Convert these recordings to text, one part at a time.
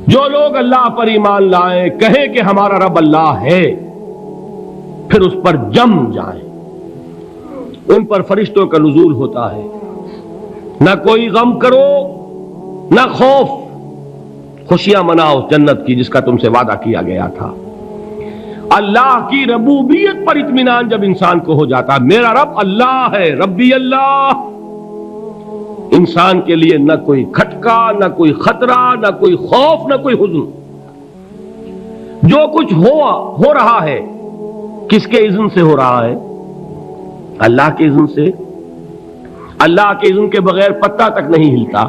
جو لوگ اللہ پر ایمان لائیں، کہیں کہ ہمارا رب اللہ ہے، پھر اس پر جم جائیں، ان پر فرشتوں کا نزول ہوتا ہے، نہ کوئی غم کرو نہ خوف، خوشیاں مناؤ جنت کی جس کا تم سے وعدہ کیا گیا تھا۔ اللہ کی ربوبیت پر اطمینان جب انسان کو ہو جاتا، میرا رب اللہ ہے، ربی اللہ، انسان کے لیے نہ کوئی کھٹکا، نہ کوئی خطرہ، نہ کوئی خوف، نہ کوئی حزن۔ جو کچھ ہو رہا ہے کس کے اذن سے ہو رہا ہے؟ اللہ کے اذن سے۔ اللہ کے اذن کے بغیر پتہ تک نہیں ہلتا۔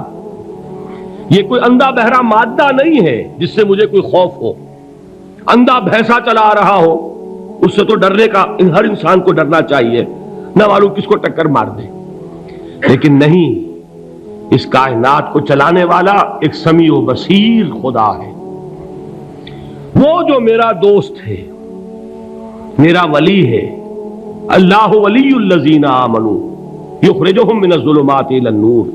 یہ کوئی اندھا بہرا مادہ نہیں ہے جس سے مجھے کوئی خوف ہو۔ اندھا بھینسا چلا آ رہا ہو، اس سے تو ڈرنے کا ہر انسان کو ڈرنا چاہیے، نہ معلوم کس کو ٹکر مار دے۔ لیکن نہیں، اس کائنات کو چلانے والا ایک سمیع و بصیر خدا ہے، وہ جو میرا دوست ہے، میرا ولی ہے۔ اللہ ولی الذین آمنوا یخرجہم من الظلمات الی النور۔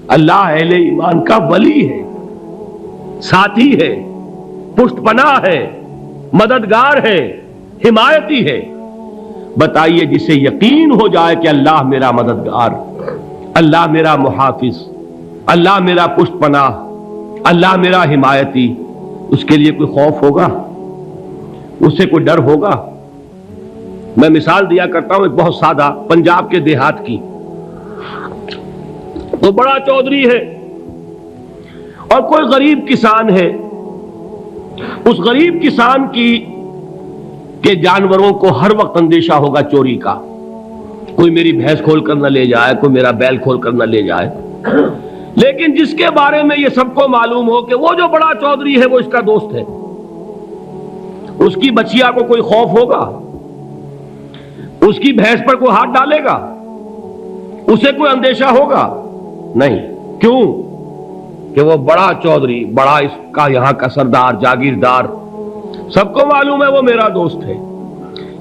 اللہ اہل ایمان کا ولی ہے، ساتھی ہے، پشت پناہ ہے، مددگار ہے، حمایتی ہے۔ بتائیے جسے یقین ہو جائے کہ اللہ میرا مددگار، اللہ میرا محافظ، اللہ میرا پشت پناہ، اللہ میرا حمایتی، اس کے لیے کوئی خوف ہوگا؟ اس سے کوئی ڈر ہوگا؟ میں مثال دیا کرتا ہوں ایک بہت سادہ، پنجاب کے دیہات کی۔ وہ بڑا چودھری ہے اور کوئی غریب کسان ہے۔ اس غریب کسان کے جانوروں کو ہر وقت اندیشہ ہوگا چوری کا، کوئی میری بھینس کھول کر نہ لے جائے، کوئی میرا بیل کھول کر نہ لے جائے۔ لیکن جس کے بارے میں یہ سب کو معلوم ہو کہ وہ جو بڑا چودھری ہے وہ اس کا دوست ہے، اس کی بچیا کو کوئی خوف ہوگا؟ اس کی بھینس پر کوئی ہاتھ ڈالے گا؟ اسے کوئی اندیشہ ہوگا؟ نہیں۔ کیوں؟ کہ وہ بڑا چودھری، بڑا اس کا یہاں کا سردار، جاگیردار، سب کو معلوم ہے وہ میرا دوست ہے،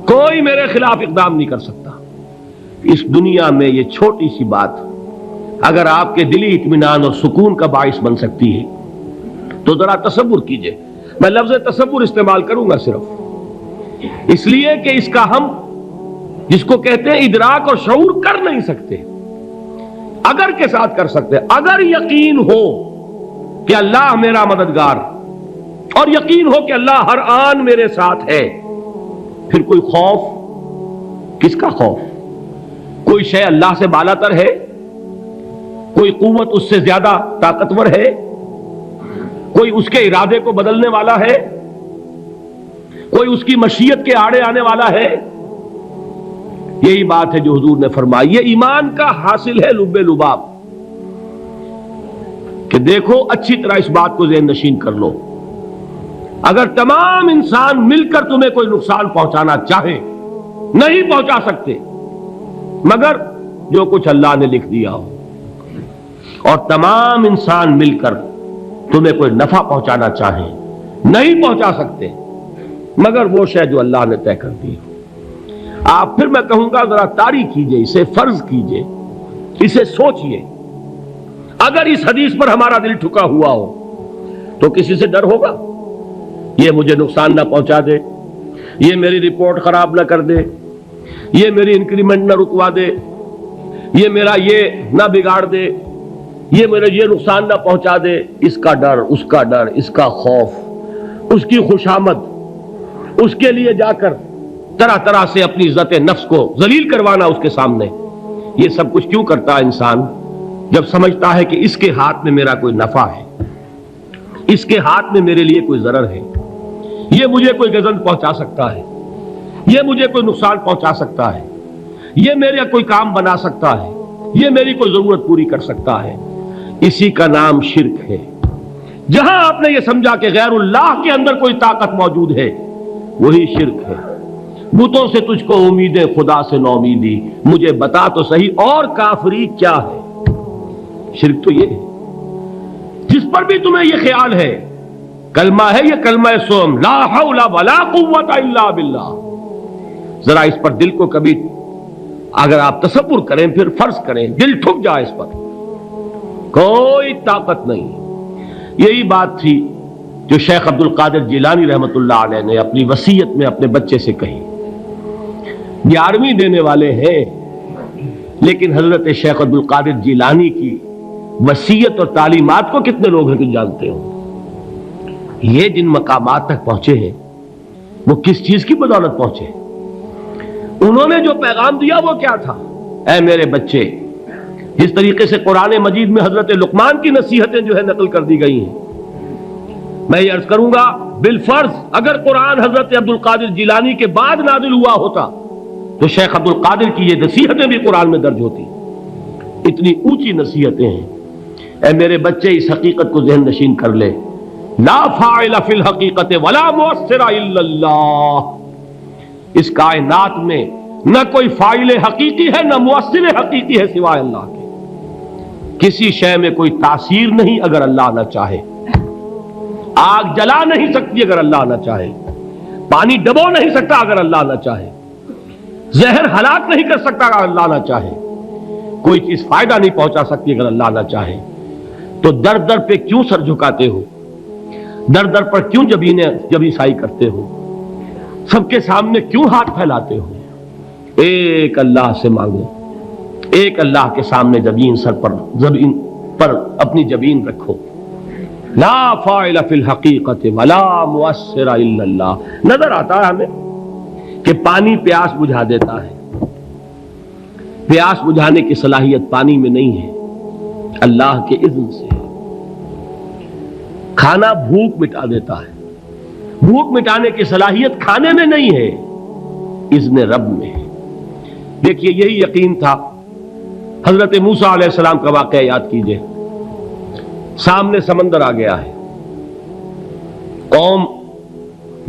کوئی میرے خلاف اقدام نہیں کر سکتا۔ اس دنیا میں یہ چھوٹی سی بات اگر آپ کے دلی اطمینان اور سکون کا باعث بن سکتی ہے تو ذرا تصور کیجئے۔ میں لفظ تصور استعمال کروں گا صرف اس لیے کہ اس کا ہم جس کو کہتے ہیں ادراک اور شعور کر نہیں سکتے، اگر کے ساتھ کر سکتے۔ اگر یقین ہو کہ اللہ میرا مددگار اور یقین ہو کہ اللہ ہر آن میرے ساتھ ہے، پھر کوئی خوف؟ کس کا خوف؟ کوئی شے اللہ سے بالا تر ہے؟ کوئی قوت اس سے زیادہ طاقتور ہے؟ کوئی اس کے ارادے کو بدلنے والا ہے؟ کوئی اس کی مشیت کے آڑے آنے والا ہے؟ یہی بات ہے جو حضور نے فرمائی، یہ ایمان کا حاصل ہے لب لباب، کہ دیکھو اچھی طرح اس بات کو ذہن نشین کر لو، اگر تمام انسان مل کر تمہیں کوئی نقصان پہنچانا چاہے نہیں پہنچا سکتے، مگر جو کچھ اللہ نے لکھ دیا ہو، اور تمام انسان مل کر تمہیں کوئی نفع پہنچانا چاہیں نہیں پہنچا سکتے، مگر وہ شے جو اللہ نے طے کر دی ہو۔ آپ پھر میں کہوں گا ذرا طاری کیجئے، اسے فرض کیجئے، اسے سوچئے۔ اگر اس حدیث پر ہمارا دل ٹھکا ہوا ہو تو کسی سے ڈر ہوگا؟ یہ مجھے نقصان نہ پہنچا دے، یہ میری رپورٹ خراب نہ کر دے، یہ میری انکریمنٹ نہ رکوا دے، یہ میرا یہ نہ بگاڑ دے، یہ میرا یہ نقصان نہ پہنچا دے۔ اس کا ڈر، اس کا ڈر، اس کا خوف، اس کی خوشامد، اس کے لیے جا کر طرح طرح سے اپنی عزت نفس کو ذلیل کروانا اس کے سامنے، یہ سب کچھ کیوں کرتا ہے انسان؟ جب سمجھتا ہے کہ اس کے ہاتھ میں میرا کوئی نفع ہے، اس کے ہاتھ میں میرے لیے کوئی ضرر ہے، یہ مجھے کوئی گزن پہنچا سکتا ہے، یہ مجھے کوئی نقصان پہنچا سکتا ہے، یہ میرا کوئی کام بنا سکتا ہے، یہ میری کوئی ضرورت پوری کر سکتا ہے، اسی کا نام شرک ہے۔ جہاں آپ نے یہ سمجھا کہ غیر اللہ کے اندر کوئی طاقت موجود ہے، وہی شرک ہے۔ بتوں سے تجھ کو امید ہے، خدا سے نومیدی، مجھے بتا تو صحیح اور کافری کیا ہے؟ شرک تو یہ ہے۔ جس پر بھی تمہیں یہ خیال ہے، کلمہ ہے یہ کلمہ سوم، لا حول ولا قوت الا باللہ، ذرا اس پر دل کو کبھی اگر آپ تصور کریں، پھر فرض کریں، دل ٹھک جائے اس پر، کوئی طاقت نہیں۔ یہی بات تھی جو شیخ عبد القادر جیلانی رحمۃ اللہ علیہ نے اپنی وصیت میں اپنے بچے سے کہی. 11ویں دینے والے ہیں، لیکن حضرت شیخ عبد القادر جیلانی کی وصیت اور تعلیمات کو کتنے لوگ ہیں کہ جانتے ہو؟ یہ جن مقامات تک پہنچے ہیں وہ کس چیز کی بدولت پہنچے؟ انہوں نے جو پیغام دیا وہ کیا تھا؟ اے میرے بچے، جس طریقے سے قرآن مجید میں حضرت لقمان کی نصیحتیں جو ہے نقل کر دی گئی ہیں، میں یہ عرض کروں گا بالفرض اگر قرآن حضرت عبد القادر جیلانی کے بعد نازل ہوا ہوتا تو شیخ عبد القادر کی یہ نصیحتیں بھی قرآن میں درج ہوتی. اتنی اونچی نصیحتیں ہیں. اے میرے بچے، اس حقیقت کو ذہن نشین کر لے، لا فاعل فی الحقیقت ولا مؤثر الا اللہ. اس کائنات میں نہ کوئی فاعل حقیقی ہے نہ مؤثر حقیقی ہے سوائے اللہ کے. کسی شے میں کوئی تاثیر نہیں اگر اللہ نہ چاہے. آگ جلا نہیں سکتی اگر اللہ نہ چاہے. پانی ڈبو نہیں سکتا اگر اللہ نہ چاہے. زہر ہلاک نہیں کر سکتا اگر اللہ نہ چاہے. کوئی چیز فائدہ نہیں پہنچا سکتی اگر اللہ نہ چاہے. تو در در پہ کیوں سر جھکاتے ہو؟ در در پر کیوں جبیں سائی کرتے ہو؟ سب کے سامنے کیوں ہاتھ پھیلاتے ہو؟ ایک اللہ سے مانگو، ایک اللہ کے سامنے زمین پر اپنی جبین رکھو. لا فاعل فی الحقیقت ولا مؤثر الا اللہ. نظر آتا ہے ہمیں کہ پانی پیاس بجھا دیتا ہے. پیاس بجھانے کی صلاحیت پانی میں نہیں ہے، اللہ کے اذن سے. کھانا بھوک مٹا دیتا ہے. بھوک مٹانے کی صلاحیت کھانے میں نہیں ہے، اذن رب میں ہے. دیکھیے یہی یقین تھا. حضرت موسیٰ علیہ السلام کا واقعہ یاد کیجئے. سامنے سمندر آ گیا ہے، قوم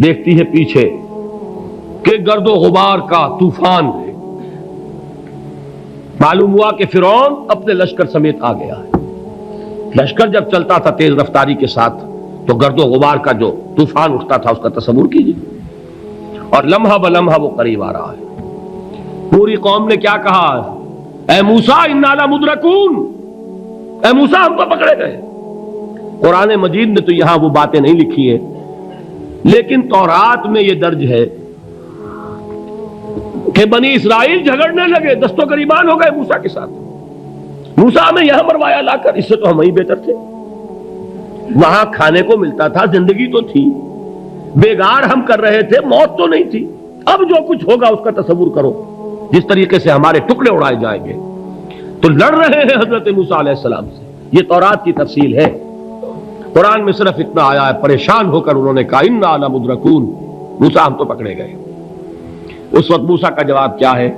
دیکھتی ہے پیچھے کہ گرد و غبار کا طوفان ہے. معلوم ہوا کہ فرعون اپنے لشکر سمیت آ گیا ہے. لشکر جب چلتا تھا تیز رفتاری کے ساتھ تو گرد و غبار کا جو طوفان اٹھتا تھا اس کا تصور کیجیے. اور لمحہ بلمحہ وہ قریب آ رہا ہے. پوری قوم نے کیا کہا؟ اے موسیٰ انا لمدرکون، اے موسیٰ ہم تو پکڑے گئے. قرآن مجید نے تو یہاں وہ باتیں نہیں لکھی ہیں، لیکن تورات میں یہ درج ہے کہ بنی اسرائیل جھگڑنے لگے، دست و گریبان ہو گئے موسیٰ کے ساتھ. موسیٰ ہمیں یہاں مروایا لا کر، اس سے تو ہم ہی بہتر تھے. وہاں کھانے کو ملتا تھا، زندگی تو تھی، بیگار ہم کر رہے تھے، موت تو نہیں تھی. اب جو کچھ ہوگا اس کا تصور کرو، جس طریقے سے ہمارے ٹکڑے اڑائے جائیں گے. تو لڑ رہے ہیں حضرت موسیٰ علیہ السلام سے. یہ تورات کی تفصیل ہے. قرآن میں صرف اتنا آیا ہے، پریشان ہو کر انہوں نے کہا انا لمدرکون، موسیٰ ہم تو پکڑے گئے. اس وقت موسیٰ کا جواب کیا ہے؟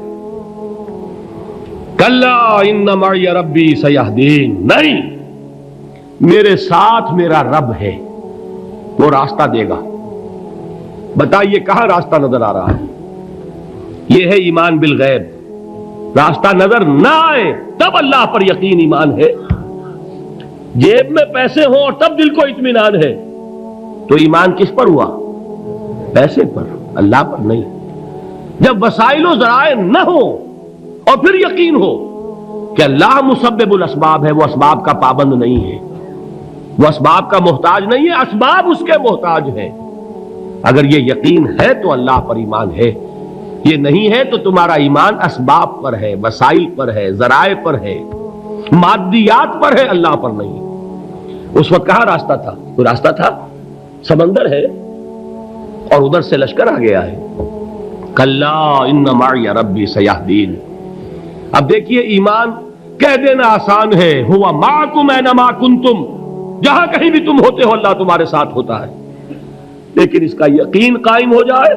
کلا ان معی ربی سیہدین. نہیں، میرے ساتھ میرا رب ہے، وہ راستہ دے گا. بتائیے کہاں راستہ نظر آ رہا ہے؟ یہ ہے ایمان بالغیب. راستہ نظر نہ آئے تب اللہ پر یقین ایمان ہے. جیب میں پیسے ہوں اور تب دل کو اطمینان ہے تو ایمان کس پر ہوا؟ پیسے پر، اللہ پر نہیں. جب وسائل و ذرائع نہ ہو اور پھر یقین ہو کہ اللہ مسبب الاسباب ہے، وہ اسباب کا پابند نہیں ہے، وہ اسباب کا محتاج نہیں ہے، اسباب اس کے محتاج ہے. اگر یہ یقین ہے تو اللہ پر ایمان ہے. یہ نہیں ہے تو تمہارا ایمان اسباب پر ہے، وسائل پر ہے، ذرائع پر ہے، مادیات پر ہے، اللہ پر نہیں. اس وقت کہاں راستہ تھا؟ کوئی راستہ تھا؟ سمندر ہے اور ادھر سے لشکر آ گیا ہے. کلا ان معی ربی سیہدین. اب دیکھیے ایمان کہہ دینا آسان ہے، ہوا معکم اینما کنتم، جہاں کہیں بھی تم ہوتے ہو اللہ تمہارے ساتھ ہوتا ہے. لیکن اس کا یقین قائم ہو جائے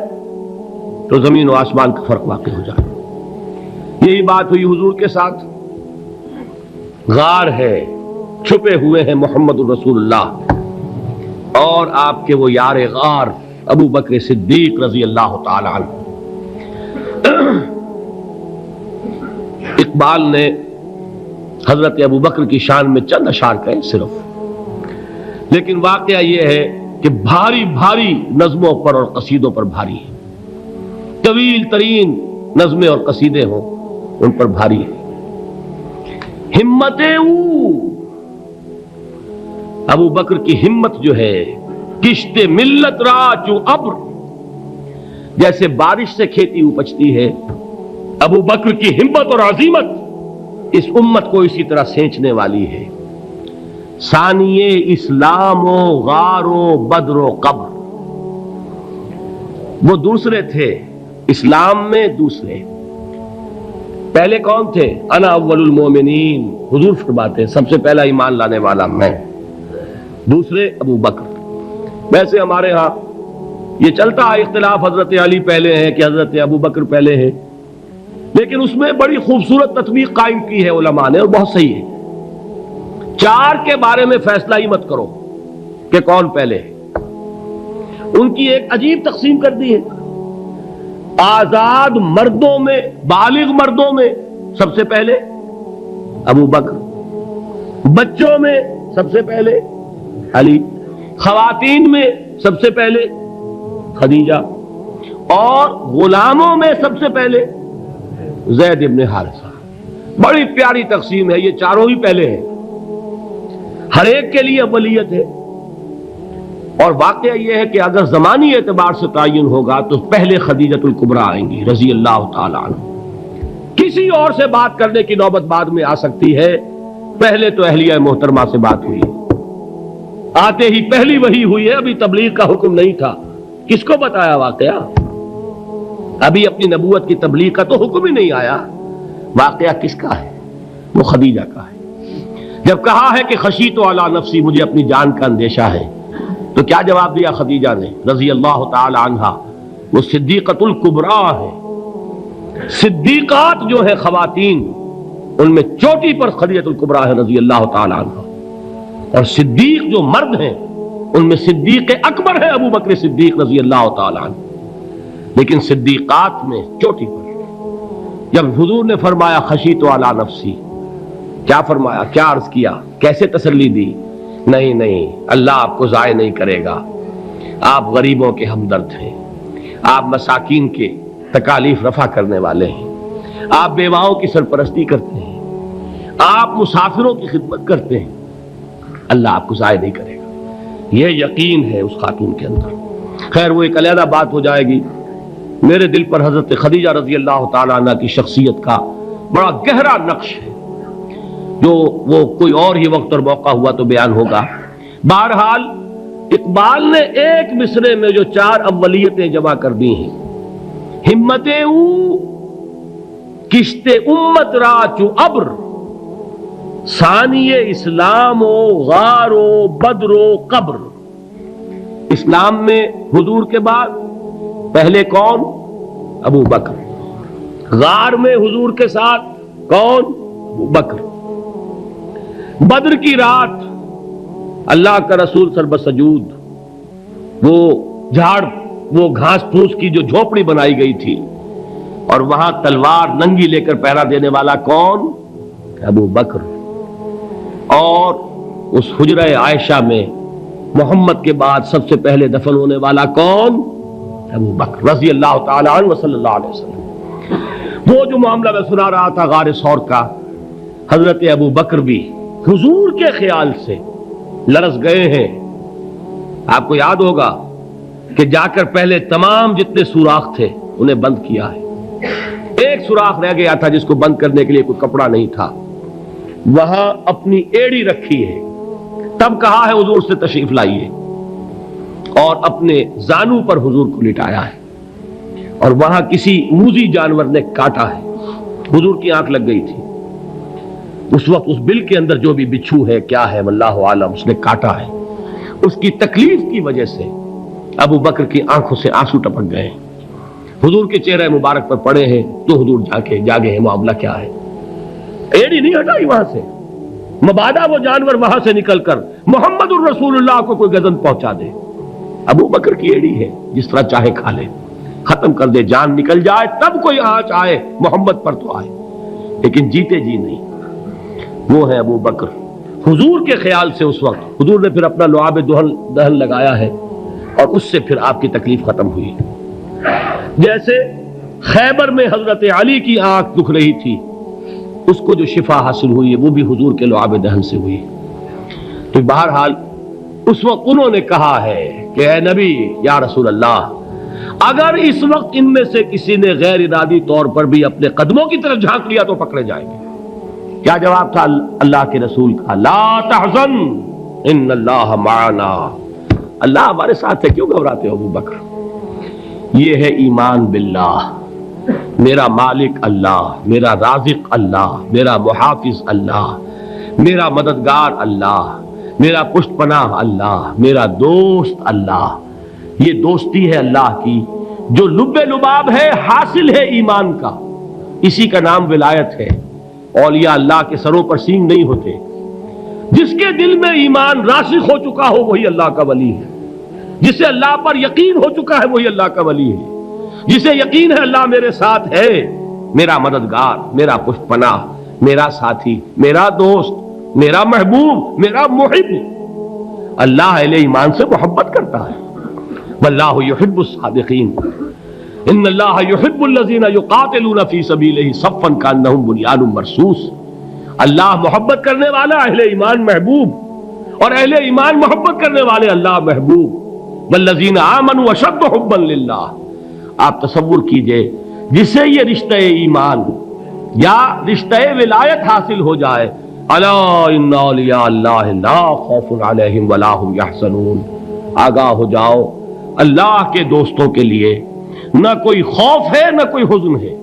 تو زمین و آسمان کا فرق واقع ہو جائے. یہی بات ہوئی حضور کے ساتھ. غار ہے، چھپے ہوئے ہیں محمد الرسول اللہ اور آپ کے وہ یار غار ابو بکر صدیق رضی اللہ تعالی عنہ. اقبال نے حضرت ابو بکر کی شان میں چند اشعار کہے صرف، لیکن واقعہ یہ ہے کہ بھاری بھاری نظموں پر اور قصیدوں پر بھاری ہے. طویل ترین نظمیں اور قصیدے ہوں ان پر بھاری ہے. ہمت ابو بکر کی ہمت جو ہے کشت ملت را چو ابر، جیسے بارش سے کھیتی اپجتی ہے، ابو بکر کی ہمت اور عزیمت اس امت کو اسی طرح سینچنے والی ہے۔ ثانی اسلام و غار و بدر و قبر، وہ دوسرے تھے اسلام میں، دوسرے پہلے کون تھے؟ انا اول المومنین، حضور فرماتے ہیں سب سے پہلا ایمان لانے والا میں، دوسرے ابو بکر۔ ویسے ہمارے ہاں یہ چلتا ہے اختلاف، حضرت علی پہلے ہیں کہ حضرت ابو بکر پہلے ہیں، لیکن اس میں بڑی خوبصورت تطبیق قائم کی ہے علماء نے، اور بہت صحیح ہے۔ چار کے بارے میں فیصلہ ہی مت کرو کہ کون پہلے ہے، ان کی ایک عجیب تقسیم کر دی ہے۔ آزاد مردوں میں، بالغ مردوں میں سب سے پہلے ابو بکر، بچوں میں سب سے پہلے علی، خواتین میں سب سے پہلے خدیجہ، اور غلاموں میں سب سے پہلے زید ابن حارثہ۔ بڑی پیاری تقسیم ہے، یہ چاروں ہی پہلے ہیں، ہر ایک کے لیے اولیت ہے۔ اور واقعہ یہ ہے کہ اگر زمانی اعتبار سے تعین ہوگا تو پہلے خدیجۃ الکبریٰ آئیں گی رضی اللہ تعالی عنہ، کسی اور سے بات کرنے کی نوبت بعد میں آ سکتی ہے، پہلے تو اہلیہ محترمہ سے بات ہوئی، آتے ہی پہلی وحی ہوئی ہے، ابھی تبلیغ کا حکم نہیں تھا، کس کو بتایا واقعہ؟ ابھی اپنی نبوت کی تبلیغ کا تو حکم ہی نہیں آیا، واقعہ کس کا ہے؟ وہ خدیجہ کا ہے۔ جب کہا ہے کہ خشیت علی نفسی، مجھے اپنی جان کا اندیشہ ہے، تو کیا جواب دیا خدیجہ نے رضی اللہ تعالی عنہا؟ وہ صدیقۃ الکبریٰ ہے، صدیقات جو ہے خواتین ان میں چوٹی پر خدیجۃ الکبریٰ ہے رضی اللہ تعالی عنہا، اور صدیق جو مرد ہیں ان میں صدیق اکبر ہے ابو بکر صدیق رضی اللہ تعالی عنہ، لیکن صدیقات میں چوٹی پر۔ جب حضور نے فرمایا خشیت علی نفسی، کیا فرمایا، کیا عرض کیا، کیسے تسلی دی؟ نہیں نہیں، اللہ آپ کو ضائع نہیں کرے گا، آپ غریبوں کے ہمدرد ہیں، آپ مساکین کے تکالیف رفع کرنے والے ہیں، آپ بیواؤں کی سرپرستی کرتے ہیں، آپ مسافروں کی خدمت کرتے ہیں، اللہ آپ کو ضائع نہیں کرے گا۔ یہ یقین ہے اس خاتون کے اندر۔ خیر وہ ایک علیحدہ بات ہو جائے گی۔ میرے دل پر حضرت خدیجہ رضی اللہ تعالیٰ عنہ کی شخصیت کا بڑا گہرا نقش ہے، جو وہ کوئی اور ہی وقت اور موقع ہوا تو بیان ہوگا۔ بہرحال اقبال نے ایک مصرے میں جو چار اولیتیں جمع کر دی ہیں، ہمت او کشت امت را چو ابر، ثانی اسلام و غار و بدر و قبر۔ اسلام میں حضور کے بعد پہلے کون؟ ابو بکر۔ غار میں حضور کے ساتھ کون؟ ابو بکر۔ بدر کی رات اللہ کا رسول سربسجود وہ جھاڑ، وہ گھاس پھوس کی جو جھوپڑی بنائی گئی تھی، اور وہاں تلوار ننگی لے کر پہرا دینے والا کون؟ ابو بکر۔ اور اس حجرہ عائشہ میں محمد کے بعد سب سے پہلے دفن ہونے والا کون؟ ابو بکر رضی اللہ تعالی عنہ وصلی اللہ علیہ وسلم۔ وہ جو معاملہ میں سنا رہا تھا غار ثور کا، حضرت ابو بکر بھی حضور کے خیال سے لرز گئے ہیں۔ آپ کو یاد ہوگا کہ جا کر پہلے تمام جتنے سوراخ تھے انہیں بند کیا ہے، ایک سوراخ رہ گیا تھا جس کو بند کرنے کے لیے کوئی کپڑا نہیں تھا، وہاں اپنی ایڑی رکھی ہے، تب کہا ہے حضور سے تشریف لائیے، اور اپنے زانو پر حضور کو لٹایا ہے، اور وہاں کسی موذی جانور نے کاٹا ہے، حضور کی آنکھ لگ گئی تھی، اس وقت اس بل کے اندر جو بھی بچھو ہے کیا ہے واللہ عالم، اس نے کاٹا ہے، اس کی تکلیف کی وجہ سے ابو بکر کی آنکھوں سے آنسو ٹپک گئے، حضور کے چہرے مبارک پر پڑے ہیں، تو حضور جاگے ہیں، معاملہ کیا ہے؟ ایڑی نہیں ہٹائی وہاں سے، مبادا وہ جانور وہاں سے نکل کر محمد الرسول اللہ کو کوئی گزن پہنچا دے، ابو بکر کی ایڑی ہے، جس طرح چاہے کھا لے، ختم کر دے، جان نکل جائے تب کوئی آنچ آئے محمد پر تو آئے، لیکن جیتے جی نہیں۔ وہ ہے ابو بکر حضور کے خیال سے۔ اس وقت حضور نے پھر اپنا لعاب دہن لگایا ہے، اور اس سے پھر آپ کی تکلیف ختم ہوئی۔ جیسے خیبر میں حضرت علی کی آنکھ دکھ رہی تھی، اس کو جو شفا حاصل ہوئی ہے وہ بھی حضور کے لعاب دہن سے ہوئی۔ تو بہرحال اس وقت انہوں نے کہا ہے کہ اے نبی یا رسول اللہ، اگر اس وقت ان میں سے کسی نے غیر ارادی طور پر بھی اپنے قدموں کی طرف جھانک لیا تو پکڑے جائیں گے۔ کیا جواب تھا اللہ کے رسول کا؟ لا تحزن ان اللہ معنا، اللہ ہمارے ساتھ ہے، کیوں گھبراتے ہو ابو بکر؟ یہ ہے ایمان باللہ، میرا مالک اللہ، میرا رازق اللہ، میرا محافظ اللہ، میرا مددگار اللہ، میرا پشت پناہ اللہ، میرا دوست اللہ۔ یہ دوستی ہے اللہ کی جو لب لباب ہے، حاصل ہے ایمان کا، اسی کا نام ولایت ہے۔ اولیاء اللہ کے سروں پر سینگ نہیں ہوتے، جس کے دل میں ایمان راسخ ہو چکا ہو وہی اللہ کا ولی ہے، جسے اللہ پر یقین ہو چکا ہے وہی اللہ کا ولی ہے، جسے یقین ہے اللہ میرے ساتھ ہے، میرا مددگار، میرا پشت پناہ، میرا ساتھی، میرا دوست، میرا محبوب، میرا محب۔ اللہ اہل ایمان سے محبت کرتا ہے۔ واللہ یحب الصادقین، ان اللہ یحب الذین یقاتلون فی سبیلہ صفا کانہم بنیان مرصوص۔ اللہ محبت کرنے والا، اہل ایمان محبوب، اور اہل ایمان محبت کرنے والے اللہ محبوب۔ والذین آمنوا اشد حبا للہ۔ آپ تصور کیجئے جسے یہ رشتہ ایمان یا رشتہ ولایت حاصل ہو جائے، الا ان اولیاء اللہ لا خوف علیہم ولا هم یحزنون، آگاہ ہو جاؤ، اللہ کے دوستوں کے لیے نہ کوئی خوف ہے نہ کوئی حزن ہے۔